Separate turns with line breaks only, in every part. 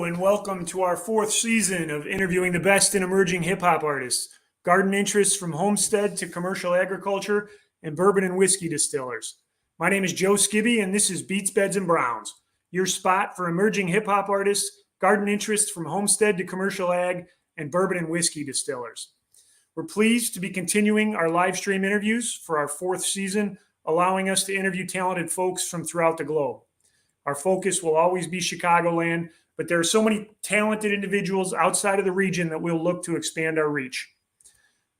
and welcome to our fourth season of interviewing the best and emerging hip-hop artists, garden interests from homestead to commercial agriculture, and bourbon and whiskey distillers. My name is Joe Skibby, and this is Beats, Beds, and Browns, your spot for emerging hip-hop artists, garden interests from homestead to commercial ag, and bourbon and whiskey distillers. We're pleased to be continuing our live stream interviews for our fourth season, allowing us to interview talented folks from throughout the globe. Our focus will always be Chicagoland, but there are so many talented individuals outside of the region that we'll look to expand our reach.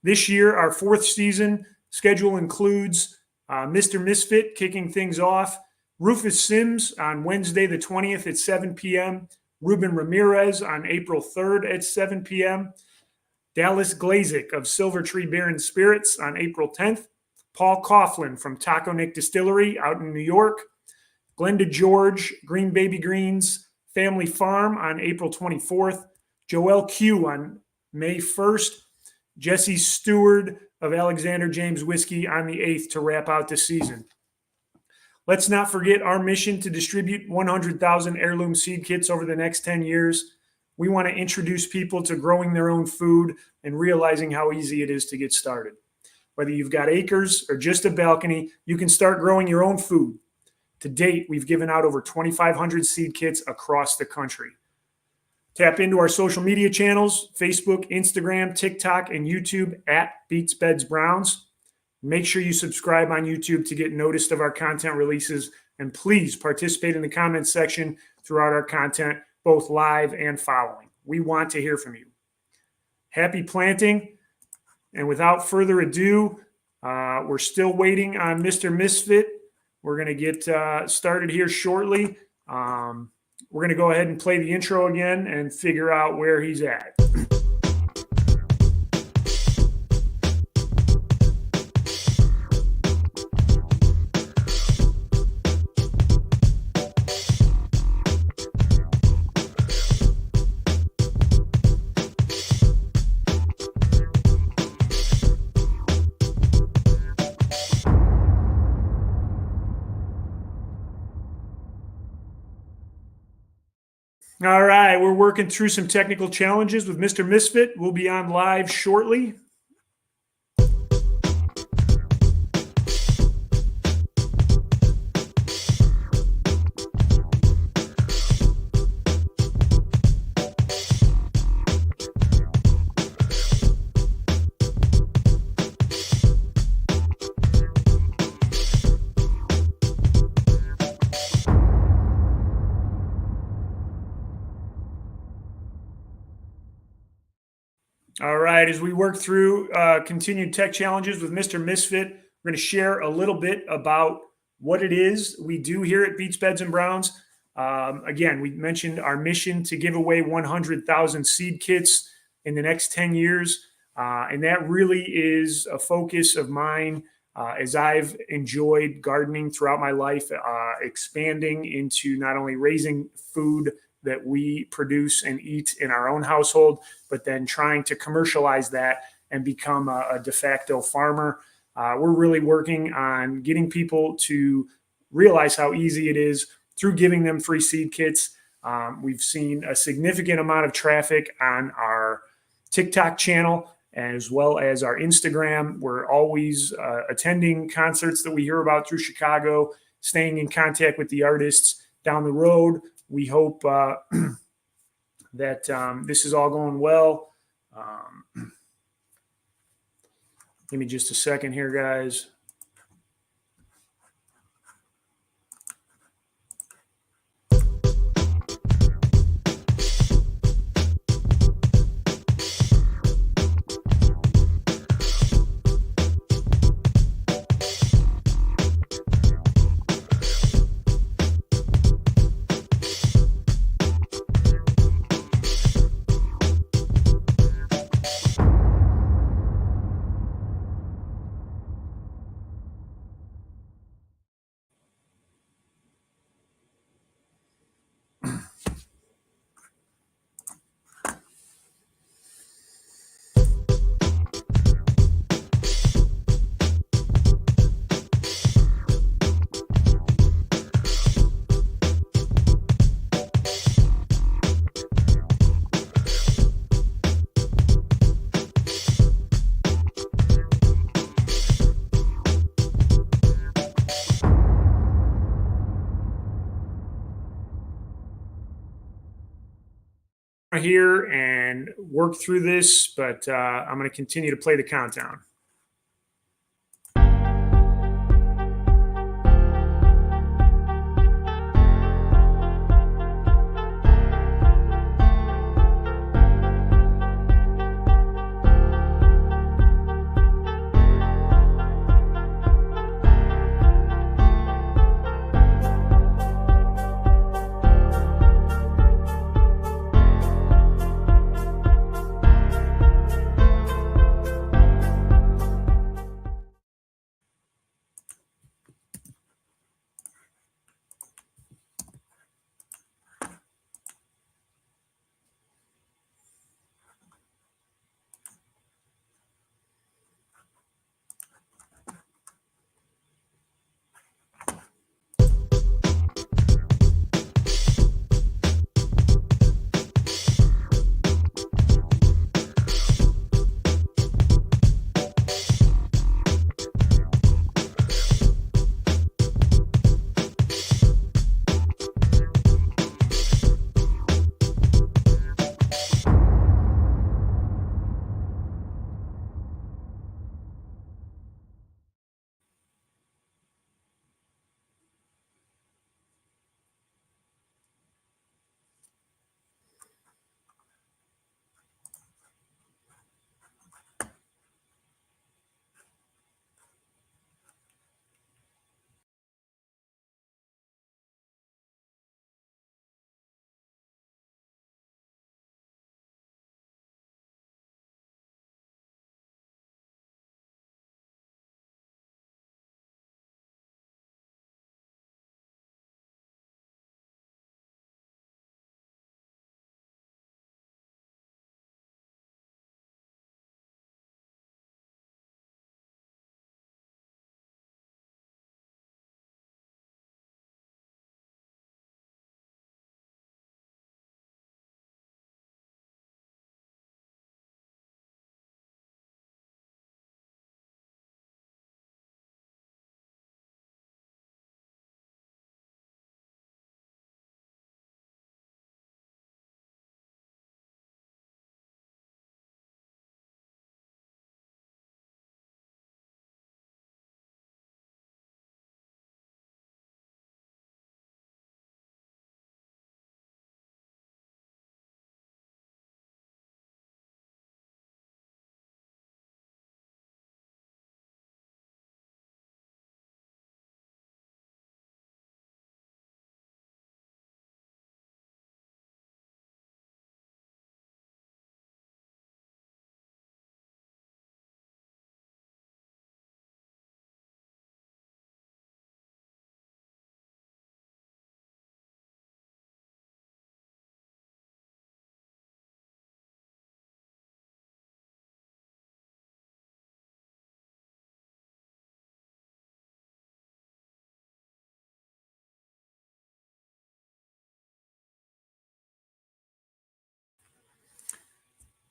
This year, our fourth season schedule includes Mr. Misfit kicking things off, Rufus Sims on Wednesday the 20th at 7 p.m., Ruben Ramirez on April 3rd at 7 p.m., Dallas Glazik of Silver Tree Beer and Spirits on April 10th, Paul Coughlin from Taco Nick Distillery out in New York, Glenda George, Green Baby Greens Family Farm on April 24th, Joel Q on May 1st, Jesse Stewart of Alexander James Whiskey on the 8th to wrap out the season. Let's not forget our mission to distribute 100,000 heirloom seed kits over the next 10 years. We want to introduce people to growing their own food and realizing how easy it is to get started. Whether you've got acres or just a balcony, you can start growing your own food. To date, we've given out over 2,500 seed kits across the country. Tap into our social media channels, Facebook, Instagram, TikTok, and YouTube at Beats, Beds, Browns. Make sure you subscribe on YouTube to get noticed of our content releases, and please participate in the comments section throughout our content, both live and following. We want to hear from you. Happy planting, and without further ado, we're still waiting on Mr. Misfit. We're going to get started here shortly. We're going to go ahead and play the intro again and figure out where he's at. All right, we're working through some technical challenges with Mr. Misfit. We'll be on live shortly. All right, as we work through continued tech challenges with Mr. Misfit, we're going to share a little bit about what it is we do here at Beats, Beds, and Browns. Again, we mentioned our mission to give away 100,000 seed kits in the next 10 years, and that really is a focus of mine as I've enjoyed gardening throughout my life, expanding into not only raising food that we produce and eat in our own household, but then trying to commercialize that and become a de facto farmer. We're really working on getting people to realize how easy it is through giving them free seed kits. We've seen a significant amount of traffic on our TikTok channel as well as our Instagram. We're always attending concerts that we hear about through Chicago, staying in contact with the artists down the road. We hope that this is all going well. Give me just a second here, guys. here and work through this, but I'm going to continue to play the countdown.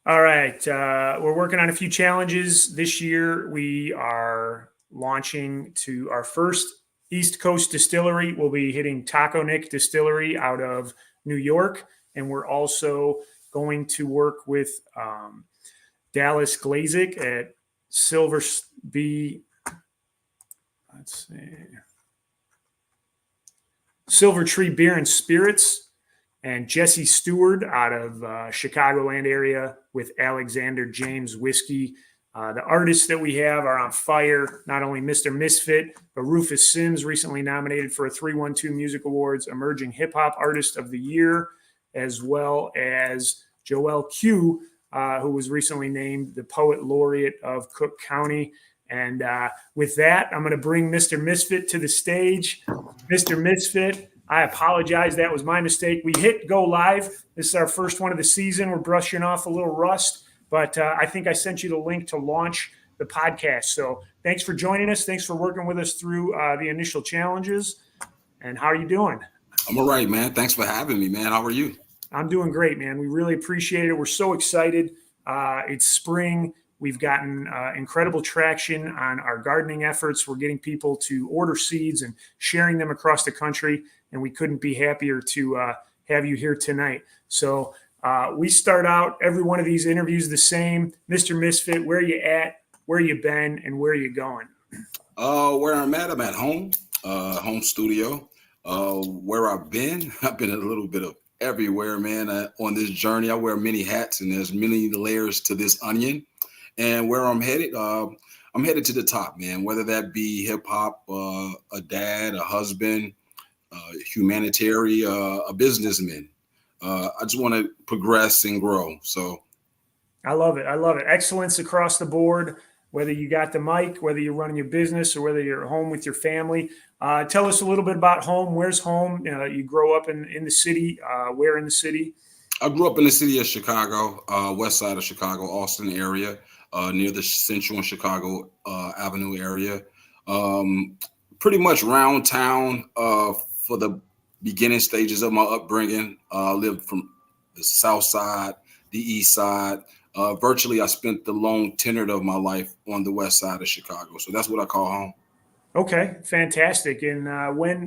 All right. We're working on a few challenges this year. We are launching to our first East Coast distillery. We'll be hitting Taco Nick Distillery out of New York. And we're also going to work with Dallas Glazik at Silver Tree Beer and Spirits, and Jesse Stewart out of Chicagoland area with Alexander James Whiskey. The artists that we have are on fire. Not only Mr. Misfit, but Rufus Sims, recently nominated for a 312 Music Awards Emerging Hip Hop Artist of the Year, as well as Joel Q, who was recently named the Poet Laureate of Cook County. And with that, I'm going to bring Mr. Misfit to the stage. Mr. Misfit, I apologize. That was my mistake. We hit go live. This is our first one of the season. We're brushing off a little rust, but I think I sent you the link to launch the podcast. So thanks for joining us. Thanks for working with us through the initial challenges. And how are you doing?
I'm all right, man. Thanks for having me, man. How are you?
I'm doing great, man. We really appreciate it. We're so excited. It's spring. We've gotten incredible traction on our gardening efforts. We're getting people to order seeds and sharing them across the country, and we couldn't be happier to have you here tonight. So We start out every one of these interviews the same. Mr. Misfit, where you at, where you been, and where you going?
Where I'm at home, home studio. Where I've been a little bit of everywhere, man. On this journey, I wear many hats, and there's many layers to this onion. And where I'm headed to the top, man. Whether that be hip hop, a dad, a husband, humanitarian, a businessman. I just want to progress and grow. So
I love it. I love it. Excellence across the board, whether you got the mic, whether you're running your business, or whether you're at home with your family. Tell us a little bit about home. Where's home? You grow up in the city. Where in the city?
I grew up in the city of Chicago, west side of Chicago, Austin area, near the Central and Chicago Avenue area. Pretty much round town for the beginning stages of my upbringing. Lived from the south side, the east side. Virtually, I spent the long tenure of my life on the west side of Chicago. So that's what I call home.
Okay, fantastic. And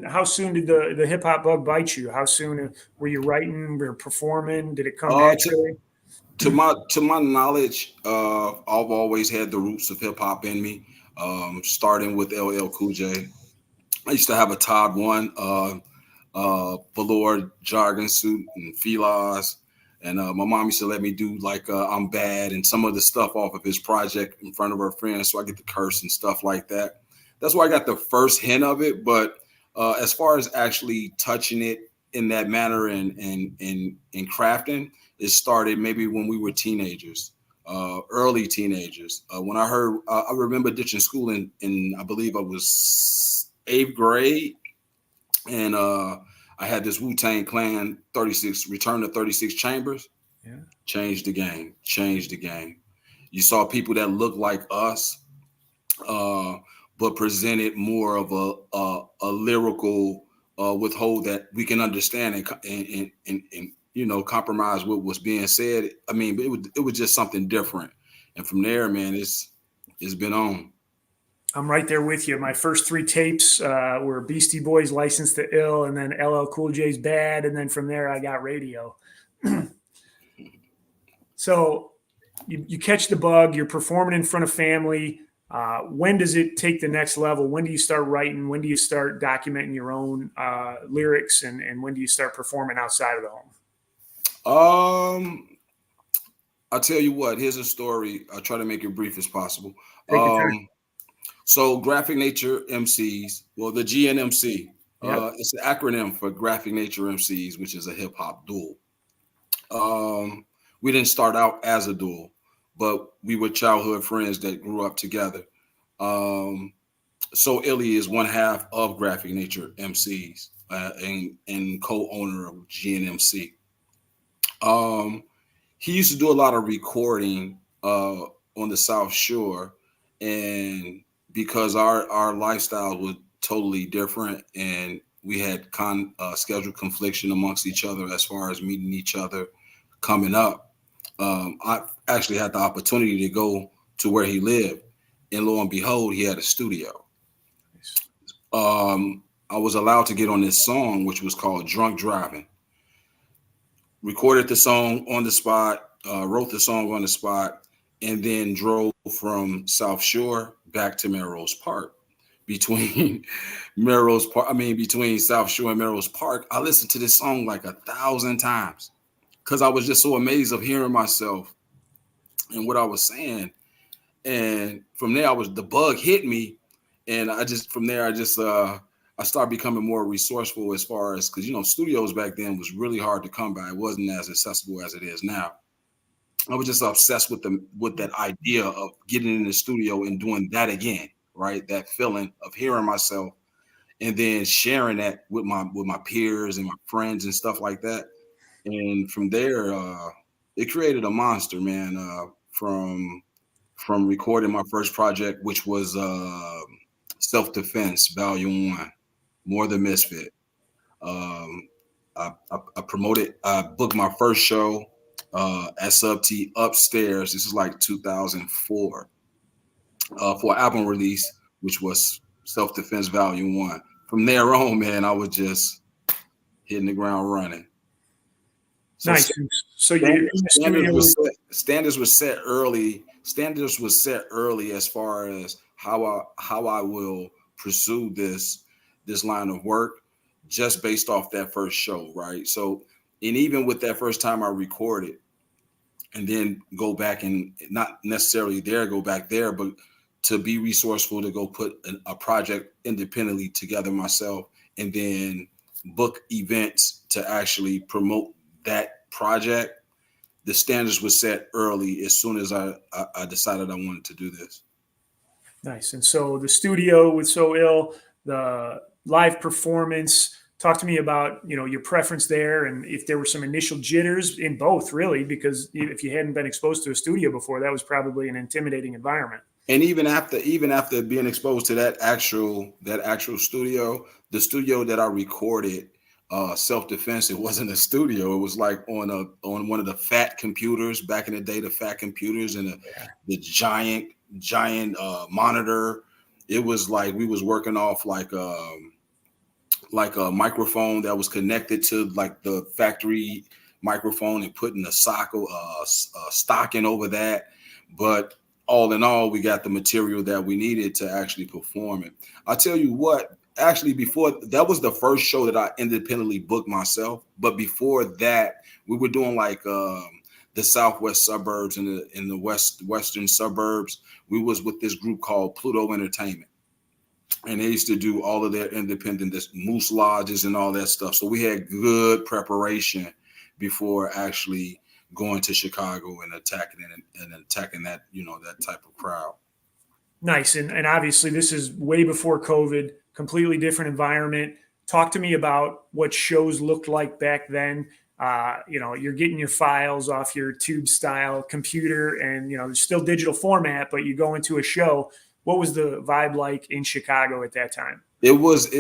how soon did the hip hop bug bite you? How soon were you writing, were you performing? Did it come naturally?
To my knowledge, I've always had the roots of hip hop in me. Starting with LL Cool J. I used to have a Todd One, velour jogging suit and filas. And my mom used to let me do like I'm Bad and some of the stuff off of his project in front of her friends. So I get to curse and stuff like that. That's where I got the first hint of it. But as far as actually touching it in that manner and crafting, it started maybe when we were teenagers, early teenagers. When I heard, I remember ditching school in I believe I was 8th grade. And I had this Wu-Tang Clan 36, Return to 36 Chambers.
Yeah.
Changed the game. You saw people that looked like us, but presented more of a lyrical withhold that we can understand and compromise what was being said. I mean, it was just something different. And from there, man, it's been on.
I'm right there with you. My first 3 tapes were Beastie Boys, Licensed to Ill, and then LL Cool J's Bad. And then from there, I got radio. So you catch the bug, you're performing in front of family. When does it take the next level? When do you start writing? When do you start documenting your own lyrics? And when do you start performing outside of the
home? I'll tell you what, here's a story. I'll try to make it brief as possible.
Take your time.
So Graphic Nature MCs, well, the GNMC,
Yep.
It's an acronym for Graphic Nature MCs, which is a hip hop duel. We didn't start out as a duel, but we were childhood friends that grew up together. So Illy is one half of Graphic Nature MCs and co-owner of GNMC. He used to do a lot of recording on the South Shore, and because our lifestyle was totally different and we had schedule confliction amongst each other as far as meeting each other coming up, I actually had the opportunity to go to where he lived, and lo and behold, he had a studio. I was allowed to get on this song, which was called Drunk Driving. Recorded the song on the spot, wrote the song on the spot, and then drove from South Shore back to Melrose Park. Between South Shore and Melrose Park, I listened to this song like 1,000 times because I was just so amazed of hearing myself and what I was saying. And from there, the bug hit me, and I started becoming more resourceful as far as, because studios back then was really hard to come by. It wasn't as accessible as it is now. I was just obsessed with that idea of getting in the studio and doing that again, right? That feeling of hearing myself and then sharing that with my peers and my friends and stuff like that. And from there, it created a monster, man. From recording my first project, which was Self-Defense Volume 1, Mr Misfit. I promoted, I booked my first show at Sub T upstairs. This is like 2004 for an album release, which was Self-Defense Volume 1. From there on, man, I was just hitting the ground running. So
Nice. So you're in the studio.
standards was set early. Standards was set early as far as how I will pursue this line of work, just based off that first show, right? So, and even with that first time I recorded, and then go back and not necessarily go back there, but to be resourceful to go put a project independently together myself, and then book events to actually promote that project. The standards were set early as soon as I decided I wanted to do this.
Nice. And so the studio with So Ill, the live performance, talk to me about, your preference there, and if there were some initial jitters in both, really, because if you hadn't been exposed to a studio before, that was probably an intimidating environment.
And even after being exposed to that actual studio, the studio that I recorded self-defense, it wasn't a studio. It was like on one of the fat computers back in the day, the fat computers, and the giant monitor. It was like we was working off like a microphone that was connected to like the factory microphone, and putting a stocking over that. But all in all, we got the material that we needed to actually perform it. I'll tell you what, actually, before that was the first show that I independently booked myself. But before that, we were doing like the southwest suburbs and the western suburbs. We was with this group called Pluto Entertainment, and they used to do all of their independent moose lodges and all that stuff. So we had good preparation before actually going to Chicago and attacking that, that type of crowd.
Nice. And obviously this is way before COVID, completely different environment. Talk to me about what shows looked like back then. You're getting your files off your tube style computer, and, there's still digital format, but you go into a show. What was the vibe like in Chicago at that time?
It was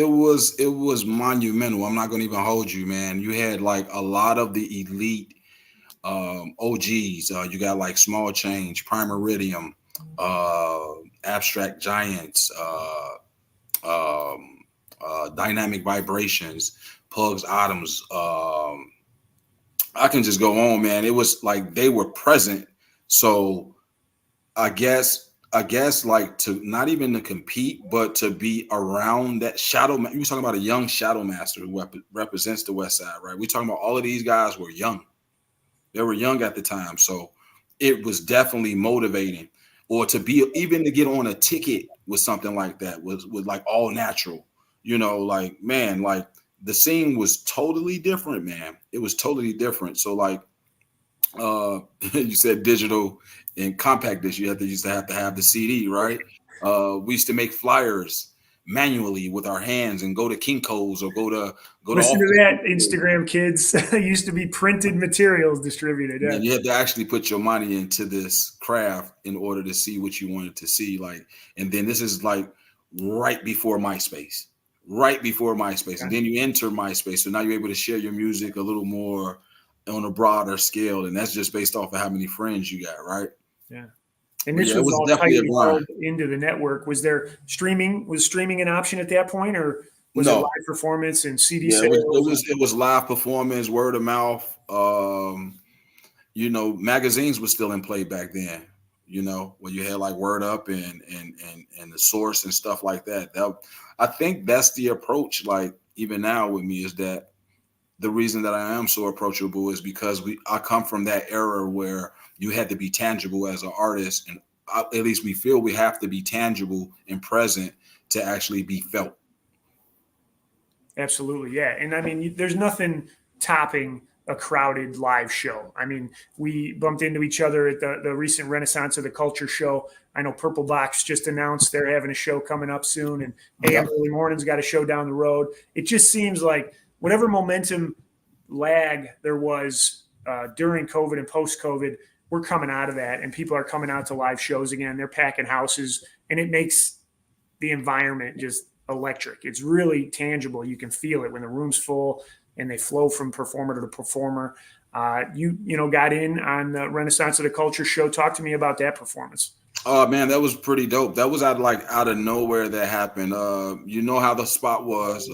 monumental. I'm not going to even hold you, man. You had like a lot of the elite OGs. You got like Small Change, Prime Iridium, Abstract Giants, Dynamic Vibrations, Pugslee Atomz. I can just go on, man. It was like they were present. So I guess like to not even to compete, but to be around that shadow. You were talking about a young shadow master who represents the Westside, right? We're talking about all of these guys were young. They were young at the time. So it was definitely motivating. Or to get on a ticket with something like that was like all natural, like, man, like the scene was totally different, man. It was totally different. So like, you said digital and compact disc, you used to have the CD, right? We used to make flyers manually with our hands and go to Kinko's or go to
listen to that, Instagram kids. Used to be printed materials distributed. Yeah.
And you had to actually put your money into this craft in order to see what you wanted to see. Like, and then this is like right before MySpace.
Okay.
And then you enter MySpace. So now you're able to share your music a little more on a broader scale. And that's just based off of how many friends you got, right?
Yeah. And this was all tightly held into the network. Was there streaming? Was streaming an option at that point, or was it live performance and CD sales?
It was live performance, word of mouth. Magazines were still in play back then. When you had like Word Up and the Source and stuff like that. I think that's the approach. Like even now with me is that the reason that I am so approachable is because I come from that era where you had to be tangible as an artist, and at least we feel we have to be tangible and present to actually be felt.
Absolutely, yeah. And I mean, there's nothing topping a crowded live show. I mean, we bumped into each other at the recent Renaissance of the Culture show. I know Purple Box just announced they're having a show coming up soon, and AM Early Morning's got a show down the road. It just seems like whatever momentum lag there was during COVID and post-COVID, we're coming out of that, and people are coming out to live shows again. They're packing houses, and it makes the environment just electric. It's really tangible. You can feel it when the room's full and they flow from performer to performer. You got in on the Renaissance of the Culture show. Talk to me about that performance.
Oh man, that was pretty dope. That was out of nowhere that happened. You know how the spot was.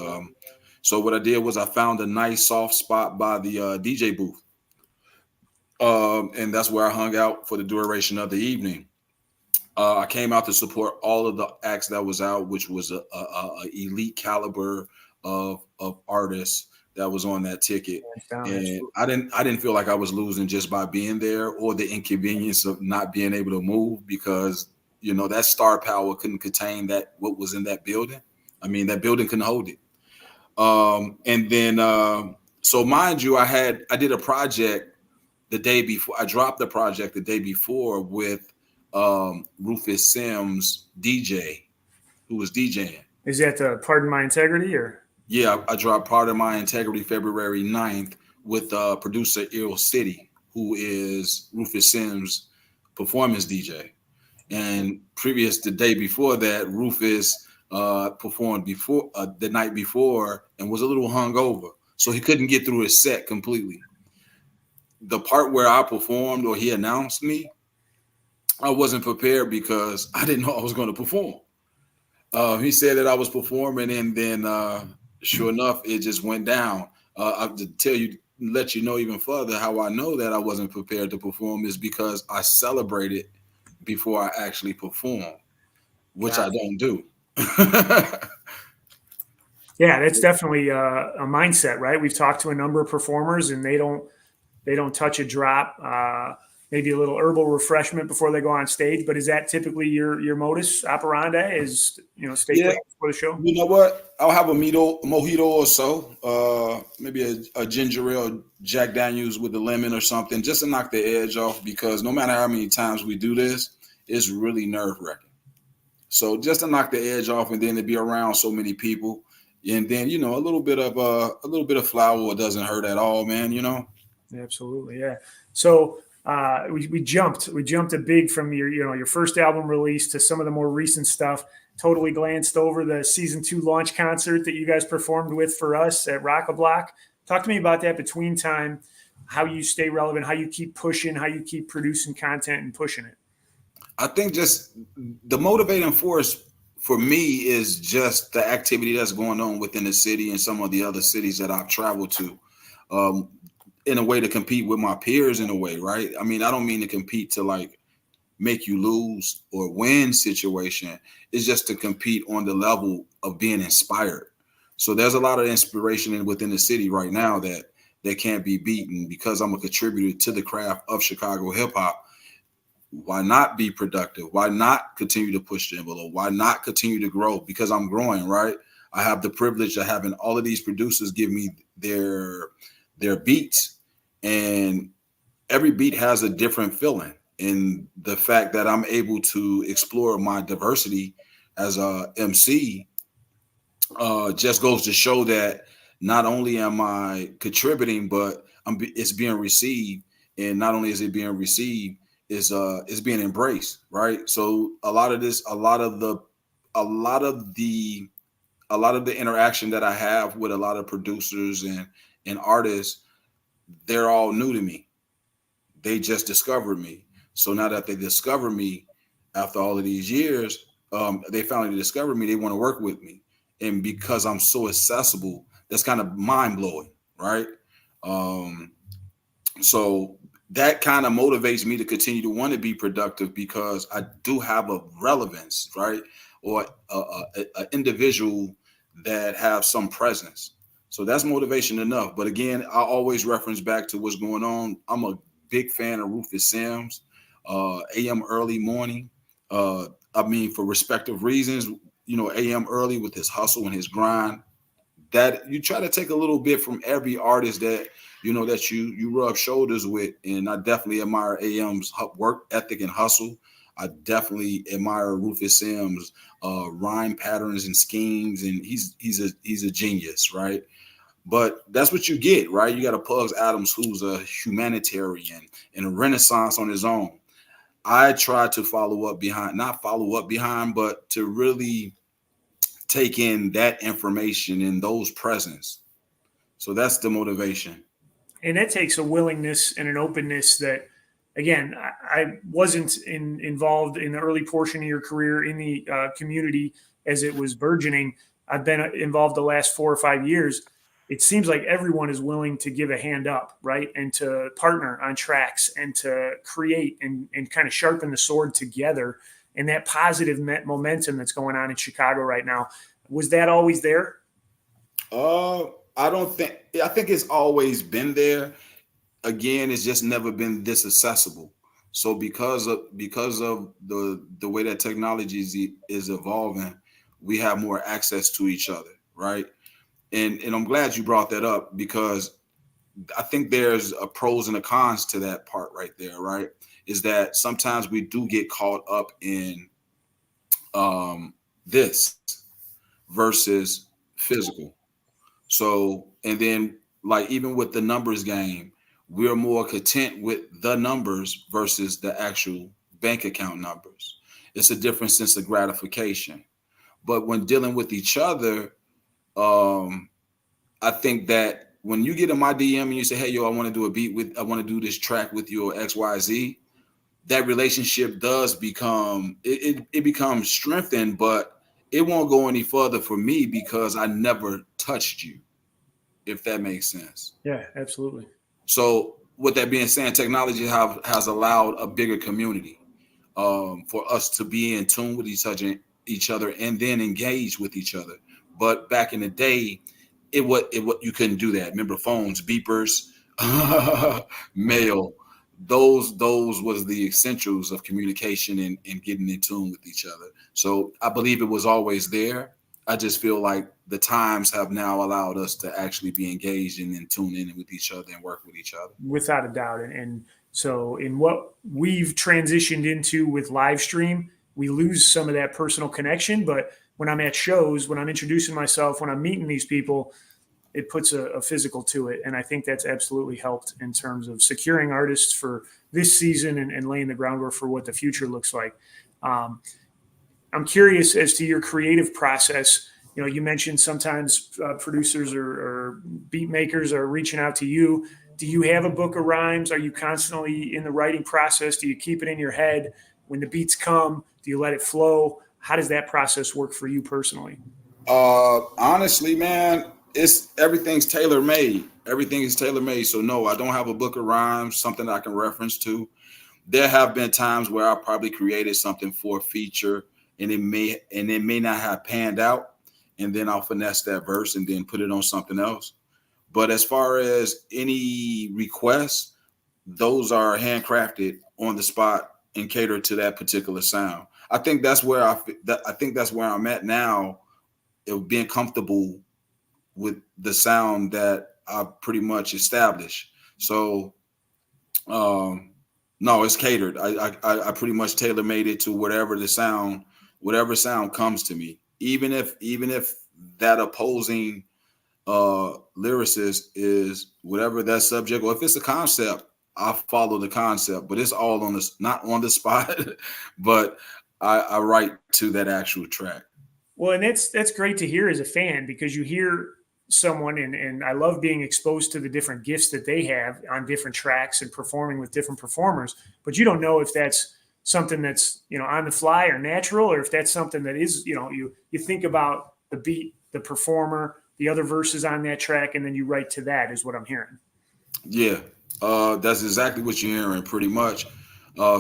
So what I did was I found a nice soft spot by the DJ booth. And that's where I hung out for the duration of the evening. I came out to support all of the acts that was out, which was a elite caliber of artists that was on that ticket. And I didn't feel like I was losing just by being there, or the inconvenience of not being able to move, because that star power couldn't contain what was in that building. I mean, that building couldn't hold it. And then so mind you, I did a project the day before. I dropped the project the day before with Rufus Sims, DJ, who was DJing.
Is that the Pardon My Integrity, or?
Yeah, I dropped Pardon My Integrity February 9th with producer Ill City, who is Rufus Sims' performance DJ. And the day before that, Rufus performed the night before and was a little hungover, so he couldn't get through his set completely. The part where I performed, or he announced me, I wasn't prepared because I didn't know I was going to perform. He said that I was performing, and then sure enough, it just went down. I have to let you know even further how I know that I wasn't prepared to perform is because I celebrated before I actually perform, which I don't do.
Yeah, that's definitely a mindset, right? We've talked to a number of performers, and they don't touch a drop. Maybe a little herbal refreshment before they go on stage. But is that typically your modus operandi? Is stay clean before the show?
You know what? I'll have a mojito or so, maybe a ginger ale, Jack Daniels with the lemon or something, just to knock the edge off. Because no matter how many times we do this, it's really nerve wracking. So just to knock the edge off, and then to be around so many people, and then a little bit of flour doesn't hurt at all, man.
Absolutely, yeah. So. We jumped a big from your first album release to some of the more recent stuff. Totally glanced over the season 2 launch concert that you guys performed with for us at Rock-A-Block. Talk to me about that between time, how you stay relevant, how you keep pushing, how you keep producing content and pushing it.
I think just the motivating force for me is just the activity that's going on within the city and some of the other cities that I've traveled to. In a way to compete with my peers in a way, right? I mean, I don't mean to compete to like make you lose or win situation. It's just to compete on the level of being inspired. So there's a lot of inspiration within the city right now that can't be beaten because I'm a contributor to the craft of Chicago hip hop. Why not be productive? Why not continue to push the envelope? Why not continue to grow? Because I'm growing, right? I have the privilege of having all of these producers give me their beats. And every beat has a different feeling. And the fact that I'm able to explore my diversity as a MC just goes to show that not only am I contributing, but it's being received. And not only is it being received, it's being embraced, right? So a lot of the interaction that I have with a lot of producers and artists, they're all new to me. They just discovered me. So now that they discover me after all of these years, they finally discovered me. They want to work with me. And because I'm so accessible, that's kind of mind blowing, right? So that kind of motivates me to continue to want to be productive because I do have a relevance, right? Or an individual that have some presence. So that's motivation enough. But again, I always reference back to what's going on. I'm a big fan of Rufus Sims, AM Early Morning. For respective reasons, AM Early with his hustle and his grind, that you try to take a little bit from every artist that, that you rub shoulders with. And I definitely admire AM's work ethic and hustle. I definitely admire Rufus Sims' rhyme patterns and schemes. And he's a genius, right? But that's what you get, right? You got a Pugslee Atomz who's a humanitarian and a renaissance on his own. I try to not follow up behind, but to really take in that information and those presence. So that's the motivation.
And that takes a willingness and an openness that, again, I wasn't involved in the early portion of your career in the community as it was burgeoning. I've been involved the last 4 or 5 years. it seems like everyone is willing to give a hand up, right? And to partner on tracks and to create and kind of sharpen the sword together. And that positive momentum that's going on in Chicago right now, was that always there?
I think it's always been there. Again, it's just never been this accessible. So because of the way that technology is evolving, we have more access to each other, right? And I'm glad you brought that up, because I think there's a pros and a cons to that part right there, right? Is that sometimes we do get caught up in this versus physical. So, and then like even with the numbers game, we're more content with the numbers versus the actual bank account numbers. It's a different sense of gratification. But when dealing with each other, I think that when you get in my DM and you say, hey, yo, I want to do this track with you or XYZ, that relationship does become, it becomes strengthened, but it won't go any further for me because I never touched you, if that makes sense.
Yeah, absolutely.
So with that being said, technology has allowed a bigger community for us to be in tune with each other and then engage with each other. But back in the day, what you couldn't do that. Remember phones, beepers, mail. Those was the essentials of communication and getting in tune with each other. So I believe it was always there. I just feel like the times have now allowed us to actually be engaged and then tune in with each other and work with each other.
Without a doubt. And so in what we've transitioned into with live stream, we lose some of that personal connection. But when I'm at shows, when I'm introducing myself, when I'm meeting these people, it puts a physical to it. And I think that's absolutely helped in terms of securing artists for this season and laying the groundwork for what the future looks like. I'm curious as to your creative process. You know, you mentioned sometimes producers or beat makers are reaching out to you. Do you have a book of rhymes? Are you constantly in the writing process? Do you keep it in your head? When the beats come, do you let it flow? How does that process work for you personally?
Honestly, man, everything's tailor made. Everything is tailor made. So no, I don't have a book of rhymes, something I can reference to. There have been times where I probably created something for a feature and it may not have panned out, and then I'll finesse that verse and then put it on something else. But as far as any requests, those are handcrafted on the spot and catered to that particular sound. I think that's where I'm at now, being comfortable with the sound that I pretty much established. So no, it's catered. I pretty much tailor made it to whatever sound comes to me. Even if that opposing lyricist is whatever that subject, or if it's a concept, I follow the concept. But it's all not on the spot, but I write to that actual track.
Well, and that's great to hear as a fan, because you hear someone and I love being exposed to the different gifts that they have on different tracks and performing with different performers, but you don't know if that's something that's, you know, on the fly or natural, or if that's something that is, you know, you think about the beat, the performer, the other verses on that track, and then you write to that, is what I'm hearing.
Yeah, that's exactly what you're hearing pretty much.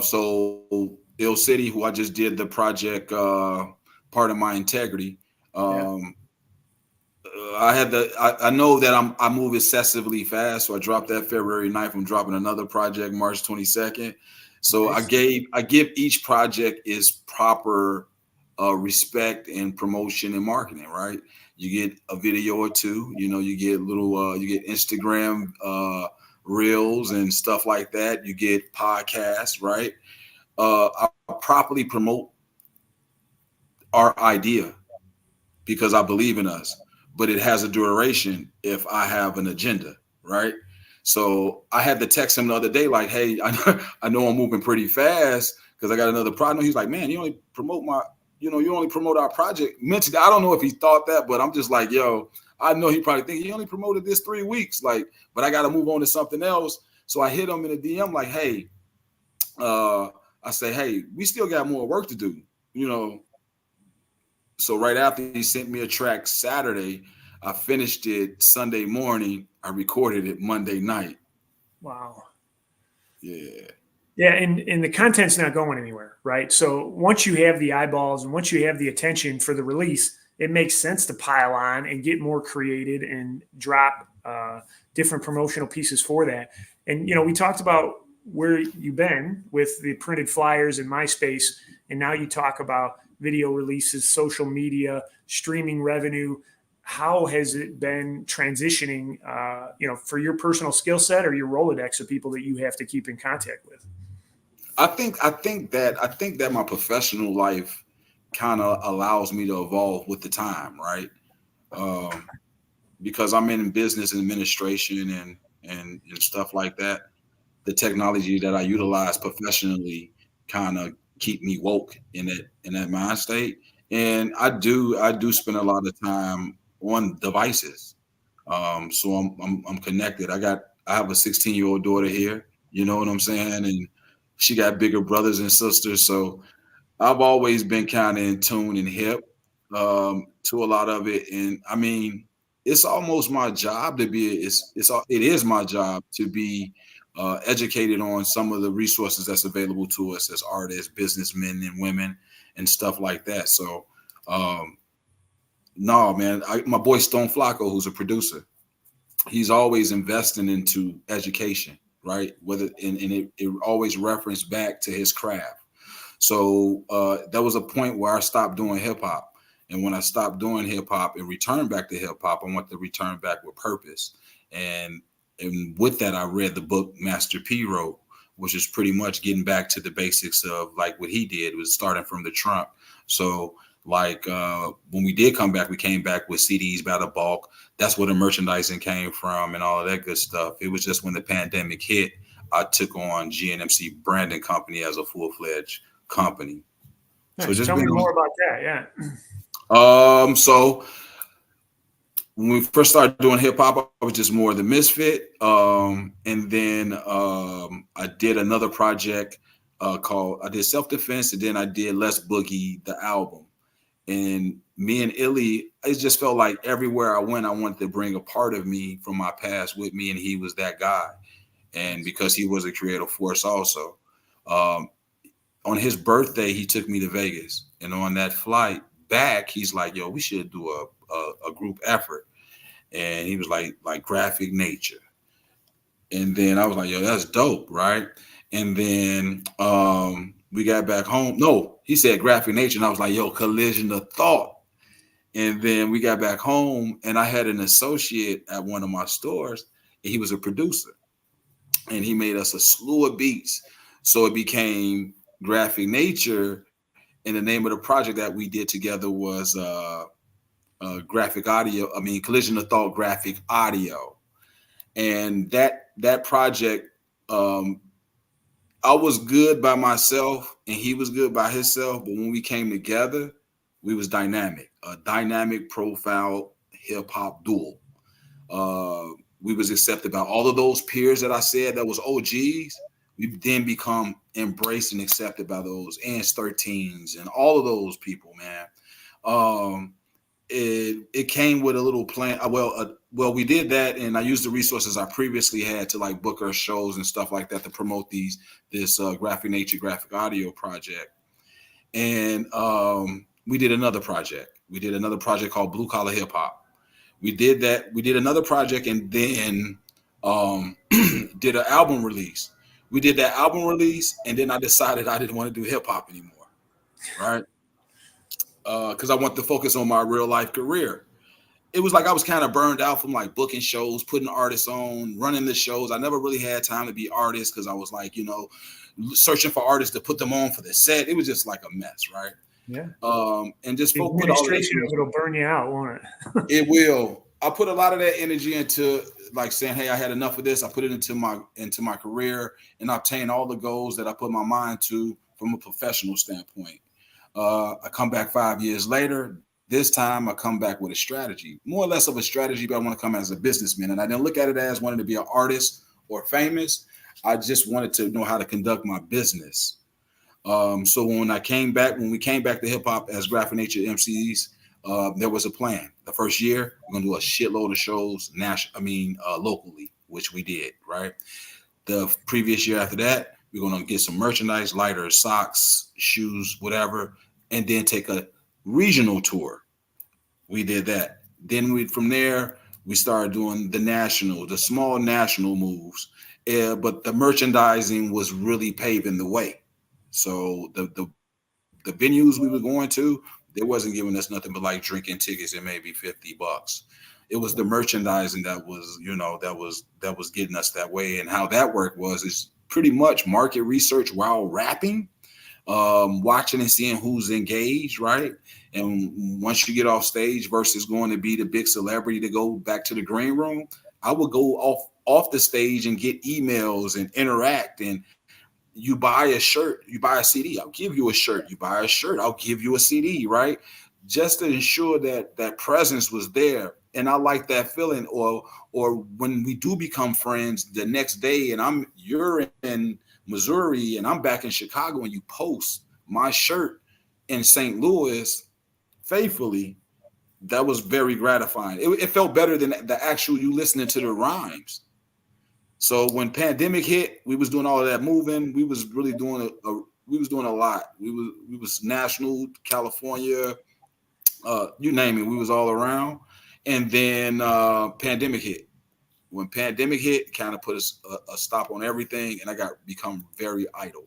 So Ill City, who I just did the project, Part of My Integrity. I know that I move excessively fast, so I dropped that February 9th. I'm dropping another project March 22nd. So nice. I give each project its proper respect and promotion and marketing, right? You get a video or two, you know, you get you get Instagram reels and stuff like that. You get podcasts, right? I properly promote our idea because I believe in us, but it has a duration if I have an agenda, right? So I had to text him the other day, like, hey, I know I'm moving pretty fast because I got another project. He's like, man, you only promote our project. Mentally, I don't know if he thought that, but I'm just like, yo, I know he probably think he only promoted this 3 weeks, like, but I got to move on to something else. So I hit him in a DM like, hey, I say, hey, we still got more work to do, you know. So right after he sent me a track Saturday, I finished it Sunday morning. I recorded it Monday night.
Wow.
Yeah.
Yeah, and the content's not going anywhere, right? So once you have the eyeballs and once you have the attention for the release, it makes sense to pile on and get more created and drop different promotional pieces for that. And, you know, we talked about where you've been with the printed flyers and MySpace, and now you talk about video releases, social media, streaming revenue. How has it been transitioning, you know, for your personal skill set or your Rolodex of people that you have to keep in contact with?
I think that my professional life kind of allows me to evolve with the time, right? Because I'm in business administration and stuff like that. The technology that I utilize professionally kind of keep me woke in that mind state. And I do spend a lot of time on devices. So I'm connected. I have a 16-year-old daughter here. You know what I'm saying? And she got bigger brothers and sisters. So I've always been kind of in tune and hip to a lot of it. And I mean, it's almost my job to be. It is my job to be educated on some of the resources that's available to us as artists, businessmen, and women, and stuff like that. So, no, man, my boy Stone Flacco, who's a producer, he's always investing into education, right? Whether and it always referenced back to his craft. So there was a point where I stopped doing hip hop. And when I stopped doing hip hop and returned back to hip hop, I want to return back with purpose. And with that, I read the book Master P wrote, which is pretty much getting back to the basics of like what he did, was starting from the trunk. So like when we did come back, we came back with CDs by the bulk. That's where the merchandising came from and all of that good stuff. It was just when the pandemic hit, I took on GNMC branding company as a full-fledged company.
Nice. So just tell me more about that.
Yeah. So when we first started doing hip hop, I was just more the Misfit. And then I did another project I did Self Defense, and then I did Less Boogie, the album. And me and Illy, it just felt like everywhere I went, I wanted to bring a part of me from my past with me, and he was that guy. And because he was a creative force also. On his birthday, he took me to Vegas. And on that flight back, he's like, yo, we should do a group effort. And he was like Graphic Nature. And then I was like, yo, that's dope, right? And then we got back home. No, he said Graphic Nature. And I was like, yo, Collision of Thought. And then we got back home, and I had an associate at one of my stores, and he was a producer. And he made us a slew of beats. So it became Graphic Nature. And the name of the project that we did together was Graphic Audio. I mean, Collision of Thought Graphic Audio. And that project, I was good by myself and he was good by himself. But when we came together, we was dynamic, a dynamic profile hip hop duo. We was accepted by all of those peers that I said that was OGs. We then become embraced and accepted by those Ans 13s and all of those people, man. It came with a little plan. Well, we did that, and I used the resources I previously had to like book our shows and stuff like that to promote this Graphic Nature Graphic Audio project. And we did another project. We did another project called Blue Collar Hip Hop. We did that. We did another project, and then did an album release. We did that album release, and then I decided I didn't want to do hip hop anymore, right? Because I want to focus on my real life career. It was like I was kind of burned out from like booking shows, putting artists on, running the shows. I never really had time to be artist because I was like, searching for artists to put them on for the set. It was just like a mess, right?
Yeah.
And just
the administration of it'll burn you out, won't it?
It will. I put a lot of that energy into like saying, hey, I had enough of this. I put it into my career and obtain all the goals that I put my mind to from a professional standpoint. I come back 5 years later. This time I come back with a strategy, more or less of a strategy, but I want to come as a businessman. And I didn't look at it as wanting to be an artist or famous. I just wanted to know how to conduct my business. So when we came back to hip hop as Graphic Nature MCs, there was a plan. The first year, we're gonna do a shitload of shows, locally, which we did, right? The previous year after that, we're gonna get some merchandise, lighters, socks, shoes, whatever, and then take a regional tour. We did that. Then from there, we started doing the small national moves. But the merchandising was really paving the way. So the venues we were going to, they wasn't giving us nothing but like drinking tickets and maybe $50. It was the merchandising that was, that was getting us that way. And how that worked is pretty much market research while rapping, watching and seeing who's engaged, right? And once you get off stage versus going to be the big celebrity to go back to the green room, I would go off the stage and get emails and interact. And you buy a shirt, you buy a CD, I'll give you a shirt. You buy a shirt, I'll give you a CD, right? Just to ensure that that presence was there. And I like that feeling. Or when we do become friends the next day and you're in Missouri and I'm back in Chicago and you post my shirt in St. Louis faithfully, that was very gratifying. It felt better than the actual you listening to the rhymes. So when pandemic hit, we was doing all of that moving. We was really doing a lot. We was national, California, you name it. We was all around. And then pandemic hit. When pandemic hit, kind of put a stop on everything, and I become very idle.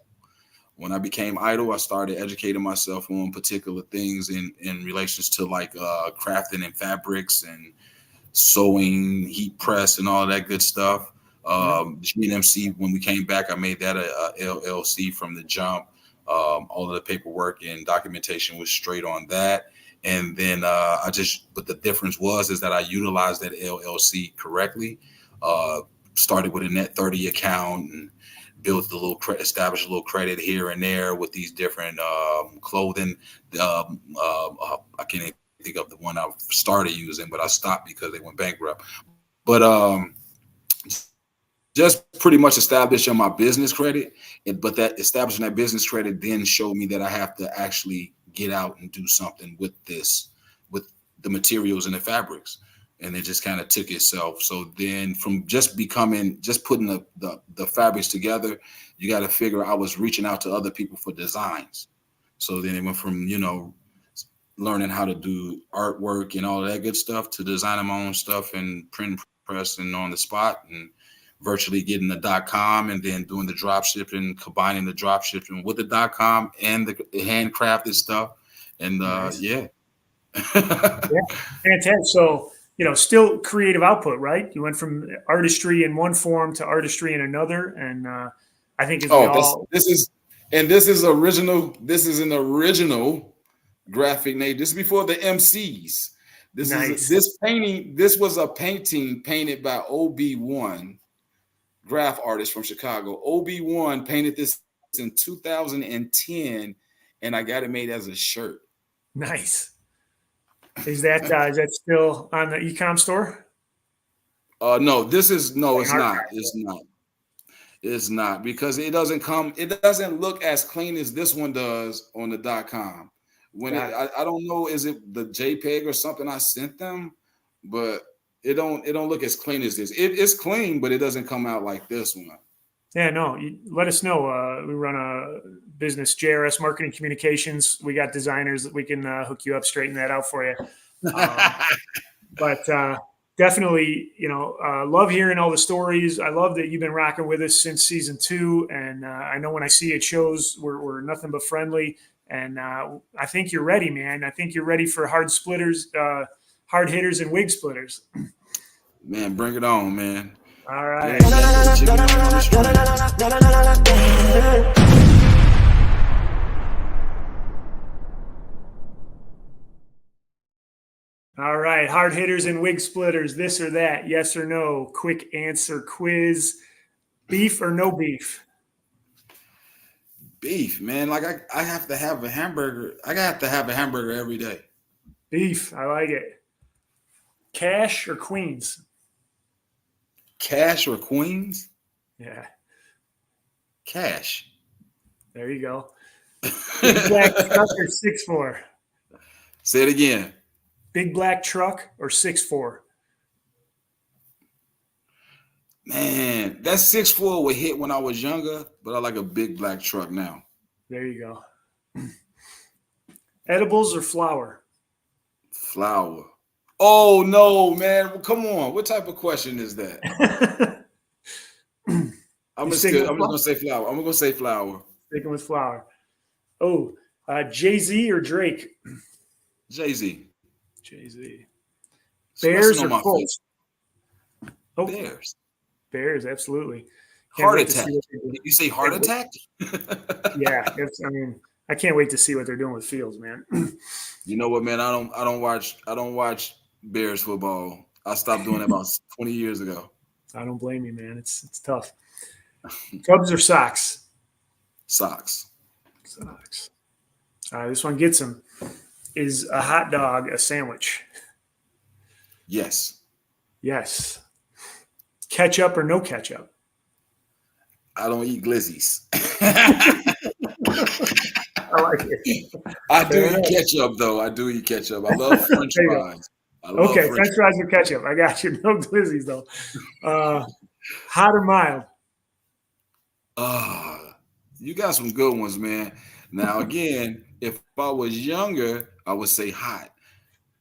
When I became idle, I started educating myself on particular things in relations to like crafting and fabrics and sewing, heat press, and all that good stuff. GNMC, when we came back, I made that a LLC from the jump. All of the paperwork and documentation was straight on that. And then but the difference is that I utilized that LLC correctly. Started with a net 30 account and built established a little credit here and there with these different clothing. I can't even think of the one I started using, but I stopped because they went bankrupt. But just pretty much establishing my business credit, but that establishing that business credit then showed me that I have to actually get out and do something with the materials and the fabrics. And it just kind of took itself. So then from just putting the fabrics together, you got to figure I was reaching out to other people for designs. So then it went from, learning how to do artwork and all that good stuff to designing my own stuff and print, press, and on the spot, and virtually getting the .com and then doing the drop shipping, combining the drop shipping with the .com and the handcrafted stuff. And
nice.
Yeah,
fantastic. So, still creative output, right? You went from artistry in one form to artistry in another. And I think this is original. This is an original graphic name. This is before the MCs. This was a painting painted by OB1, graph artist from Chicago. OB1 painted this in 2010, and I got it made as a shirt. Nice. Is that still on the e-com store?
No, it's not. It's not because it doesn't look as clean as this one does on the .com. I don't know, is it the JPEG or something I sent them, but it don't look as clean as this. It's clean, but it doesn't come out like this one.
Yeah, no, let us know. We run a business, JRS Marketing Communications. We got designers that we can hook you up, straighten that out for you. But definitely, love hearing all the stories. I love that you've been rocking with us since season 2. And I know when I see it shows, we're nothing but friendly. And I think you're ready, man. I think you're ready for hard hitters and wig splitters.
Man, bring it on, man.
All right. All right. Hard hitters and wig splitters. This or that. Yes or no. Quick answer quiz. Beef or no beef?
Beef, man. Like I have to have a hamburger. I have to have a hamburger every day.
Beef. I like it. Cash or Queens?
Cash or Queens?
Yeah.
Cash.
There you go. Black truck or 6'4"?
Say it again.
Big black truck or 6'4"?
Man, that 6'4" would hit when I was younger, but I like a big black truck now.
There you go. Edibles or flour?
Flower. Oh no, man! Well, come on. What type of question is that? I'm just gonna say flower. I'm gonna say flower.
Sticking with flour. Oh, Jay-Z or Drake?
Jay-Z.
Jay-Z. Bears or
my
Colts?
Oh, Bears.
Bears, absolutely.
Heart attack. Did you say heart attack?
Yeah, I mean, I can't wait to see what they're doing with Fields, man.
You know what, man? I don't watch Bears football. I stopped doing it about 20 years ago.
I don't blame you, man. It's tough. Cubs or Sox?
Sox.
Sox. All right, this one gets them. Is a hot dog a sandwich?
Yes.
Yes. Ketchup or no ketchup?
I don't eat glizzies.
I like it.
I do eat ketchup, though. I do eat ketchup. I love French fries.
French fries with ketchup. I got you. No glizzies, though. Hot or mild?
You got some good ones, man. Now, again, if I was younger, I would say hot.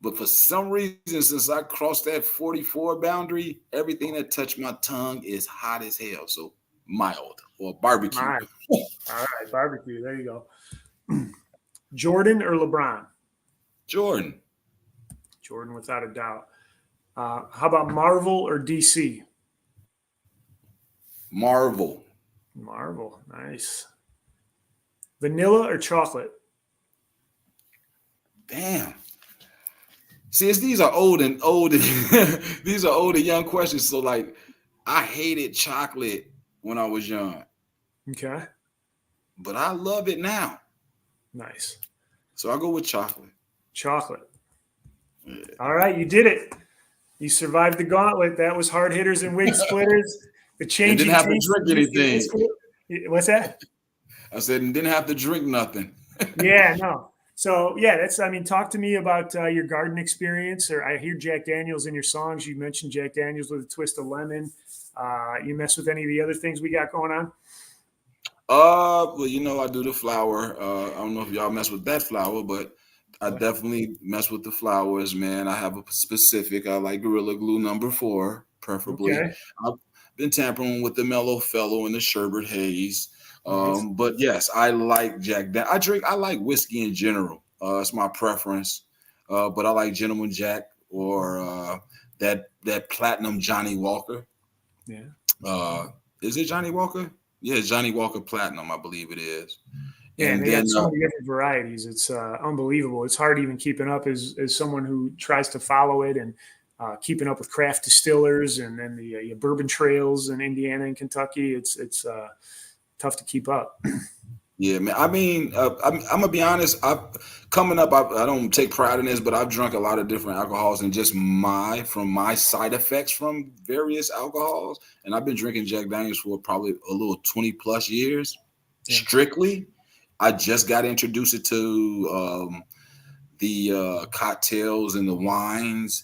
But for some reason, since I crossed that 44 boundary, everything that touched my tongue is hot as hell. So mild or barbecue.
Mild. All right, barbecue. There you go. Jordan or LeBron?
Jordan.
Jordan, without a doubt. How about Marvel or DC?
Marvel.
Marvel. Nice. Vanilla or chocolate?
Damn. See, these are old and these are old and young questions. So, like, I hated chocolate when I was young.
Okay.
But I love it now.
Nice.
So I'll go with chocolate.
Chocolate. Yeah. All right, you did it. You survived the gauntlet. That was hard hitters and wig splitters. The change.
Didn't have to drink anything.
What's that?
I said, didn't have to drink nothing.
Yeah, no. So yeah, talk to me about your garden experience. Or I hear Jack Daniels in your songs. You mentioned Jack Daniels with a twist of lemon. You mess with any of the other things we got going on?
Well, I do the flower. I don't know if y'all mess with that flower, but I definitely mess with the flowers, man. I have a specific. I like Gorilla Glue number 4, preferably. Okay. I've been tampering with the Mellow Fellow and the Sherbet Haze. Nice. But yes, I like Jack. I like whiskey in general. It's my preference. But I like Gentleman Jack or that Platinum Johnny Walker. Yeah. Is it Johnny Walker? Yeah, Johnny Walker Platinum, I believe it is.
Yeah, and they got so many different varieties. It's unbelievable. It's hard even keeping up as someone who tries to follow it and keeping up with craft distillers and then the bourbon trails in Indiana and Kentucky. It's tough to keep up.
Yeah, man. I mean, I'm gonna be honest. Coming up, I don't take pride in this, but I've drunk a lot of different alcohols and just from my side effects from various alcohols. And I've been drinking Jack Daniels for probably a little 20 plus years, strictly. I just got introduced to the cocktails and the wines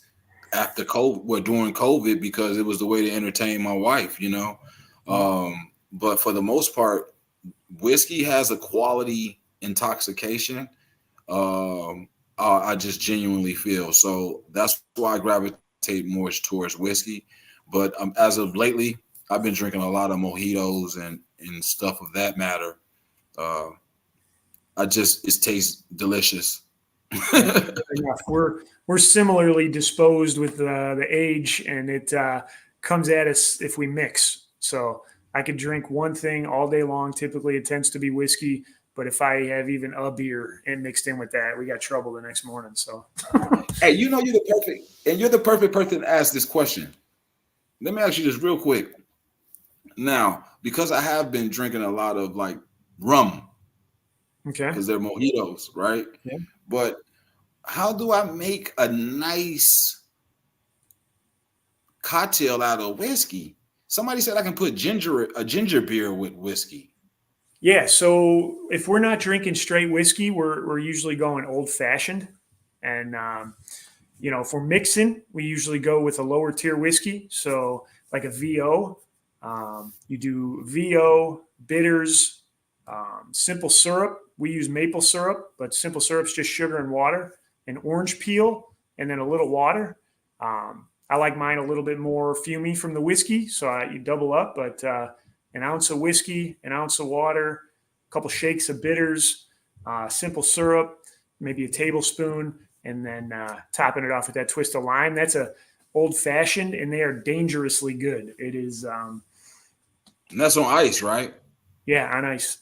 after during COVID because it was the way to entertain my wife, But for the most part, whiskey has a quality intoxication. I just genuinely feel so. That's why I gravitate more towards whiskey. But as of lately, I've been drinking a lot of mojitos and stuff of that matter. It tastes delicious.
We're similarly disposed with the age, and it comes at us if we mix. So I could drink one thing all day long. Typically, it tends to be whiskey. But if I have even a beer and mixed in with that, we got trouble the next morning. So,
hey, you're the perfect person to ask this question. Let me ask you this real quick. Now, because I have been drinking a lot of like rum, okay, because they're mojitos, right? Yeah. But how do I make a nice cocktail out of whiskey? Somebody said I can put a ginger beer with whiskey.
Yeah, so if we're not drinking straight whiskey, we're usually going old fashioned, and For mixing, we usually go with a lower tier whiskey. So like a VO, you do VO, bitters, simple syrup. We use maple syrup, but simple syrup's just sugar and water, and orange peel, and then a little water. I like mine a little bit more fumy from the whiskey, so you double up. But an ounce of whiskey, an ounce of water, a couple shakes of bitters, simple syrup, maybe a tablespoon, and then topping it off with that twist of lime. That's a old fashioned, and they are dangerously good. It is.
And that's on ice, right?
Yeah, on ice.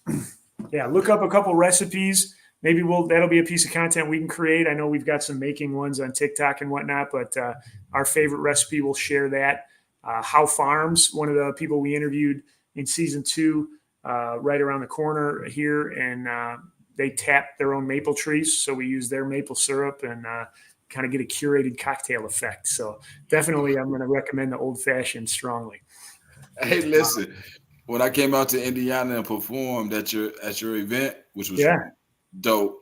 Yeah, look up a couple recipes. Maybe that'll be a piece of content we can create. I know we've got some making ones on TikTok and whatnot, but our favorite recipe, we'll share that. How Farms, one of the people we interviewed in season 2, right around the corner here, and they tap their own maple trees. So we use their maple syrup and kind of get a curated cocktail effect. So definitely I'm going to recommend the old fashioned strongly.
Hey, listen, when I came out to Indiana and performed at your event, which was dope,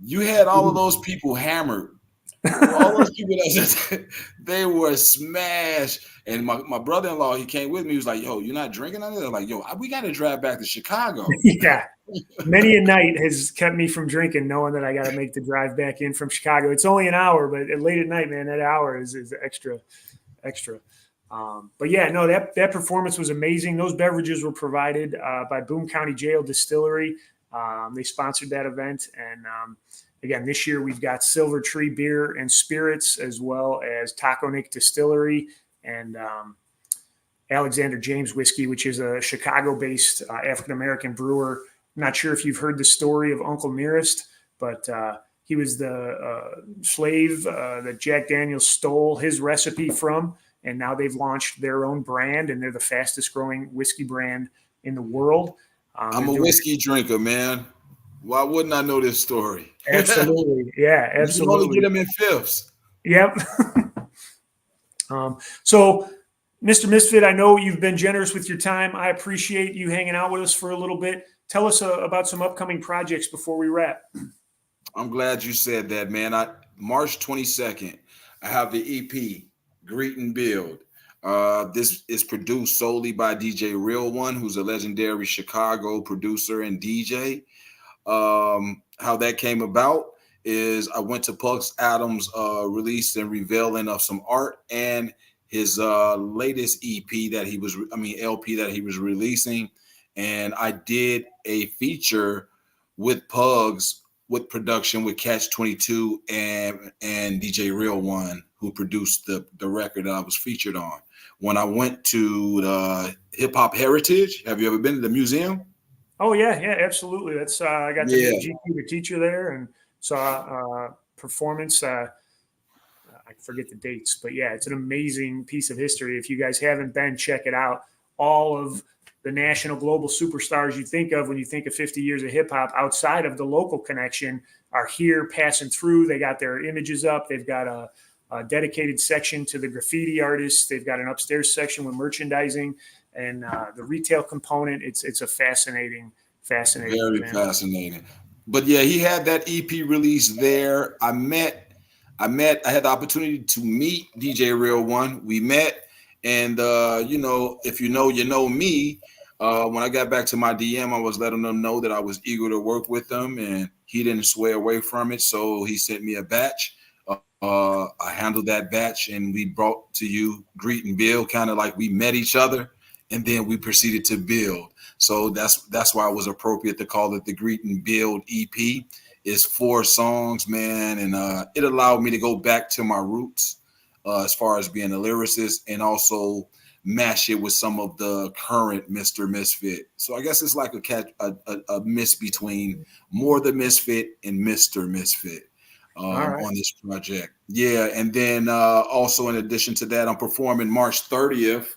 you had all of those people hammered. All those people they were smashed. And my brother-in-law, he came with me. He was like, "Yo, you're not drinking on it?" I'm like, "Yo, we got to drive back to Chicago."
Yeah. Many a night has kept me from drinking, knowing that I got to make the drive back in from Chicago. It's only an hour, but late at night, man, that hour is extra. But yeah, no, that performance was amazing. Those beverages were provided by Boone County Jail Distillery. They sponsored that event. And again, this year we've got Silver Tree Beer and Spirits, as well as Taco Nick Distillery and Alexander James Whiskey, which is a Chicago-based African-American brewer. I'm not sure if you've heard the story of Uncle Nearest, but he was the slave that Jack Daniels stole his recipe from, and now they've launched their own brand, and they're the fastest-growing whiskey brand in the world.
I'm a whiskey drinker, man. Why wouldn't I know this story?
Absolutely. Yeah, absolutely.
You can only get them in fifths.
Yep. So, Mr. Misfit, I know you've been generous with your time. I appreciate you hanging out with us for a little bit. Tell us about some upcoming projects before we wrap.
I'm glad you said that, man. March 22nd, I have the EP, Greet and Build. This is produced solely by DJ Real One, who's a legendary Chicago producer and DJ. How that came about is I went to Pugslee Atomz release and revealing of some art and his latest LP that he was releasing, and I did a feature with Pugs with production with Catch 22 and DJ Real One, who produced the record that I was featured on. When I went to the Hip Hop Heritage, have you ever been to the museum?
Oh yeah, absolutely. That's I got to meet GQ, the teacher there, and saw performance. I forget the dates, but yeah, it's an amazing piece of history. If you guys haven't been, check it out. All of the national, global superstars you think of when you think of 50 years of hip hop outside of the local connection are here passing through. They got their images up. They've got a dedicated section to the graffiti artists. They've got an upstairs section with merchandising and the retail component. It's a fascinating.
Very event. Fascinating. But yeah, he had that EP release there. I had the opportunity to meet DJ Real One. We met, and if you know me. When I got back to my DM, I was letting them know that I was eager to work with them, and he didn't sway away from it. So he sent me a batch. I handled that batch, and we brought to you Greet and Build, kind of like we met each other, and then we proceeded to build. So that's why it was appropriate to call it the Greet and Build EP. It's 4 songs, man, and it allowed me to go back to my roots as far as being a lyricist, and also mash it with some of the current Mr. Misfit. So I guess it's like a mix between Mohr the Misfit and Mr. Misfit on this project. Yeah, and then also in addition to that, I'm performing March 30th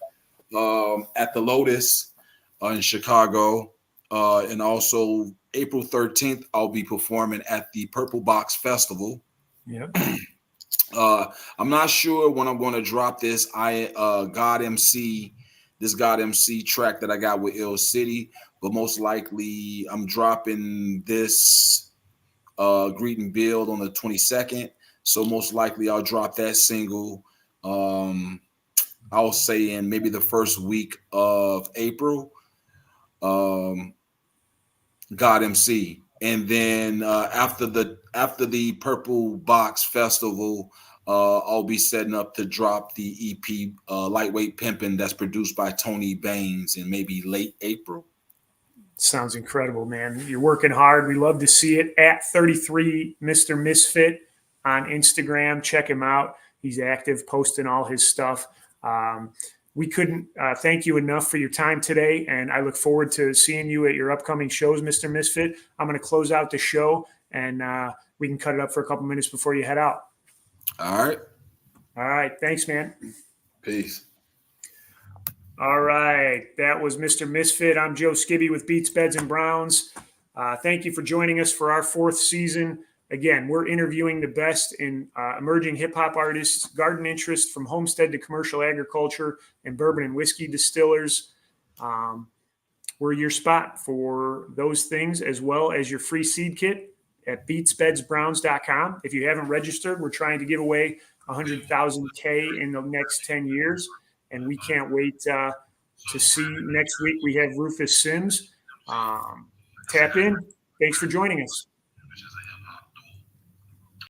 at the Lotus in Chicago, and also April 13th, I'll be performing at the Purple Box Festival.
Yeah.
I'm not sure when I'm going to drop this. GNMC track that I got with Ill City, but most likely I'm dropping this Greet and Build on the 22nd. So most likely I'll drop that single. I'll say in maybe the first week of April. GNMC. And then after the Purple Box Festival, I'll be setting up to drop the EP Lightweight Pimpin' that's produced by Tony Baines in maybe late April.
Sounds incredible, man. You're working hard. We love to see it. At 33 Mr Misfit on Instagram. Check him out. He's active, posting all his stuff. We couldn't thank you enough for your time today, and I look forward to seeing you at your upcoming shows, Mr. Misfit. I'm going to close out the show, and we can cut it up for a couple minutes before you head out.
All right.
All right. Thanks, man.
Peace.
All right. That was Mr. Misfit. I'm Joe Skibby with Beats, Beds, and Browns. Thank you for joining us for our 4th season. Again, we're interviewing the best in emerging hip-hop artists, garden interest from homestead to commercial agriculture, and bourbon and whiskey distillers. We're your spot for those things, as well as your free seed kit at beatsbedsbrowns.com. If you haven't registered, we're trying to give away 100,000 K in the next 10 years, and we can't wait to see next week. We have Rufus Sims. Tap in. Thanks for joining us.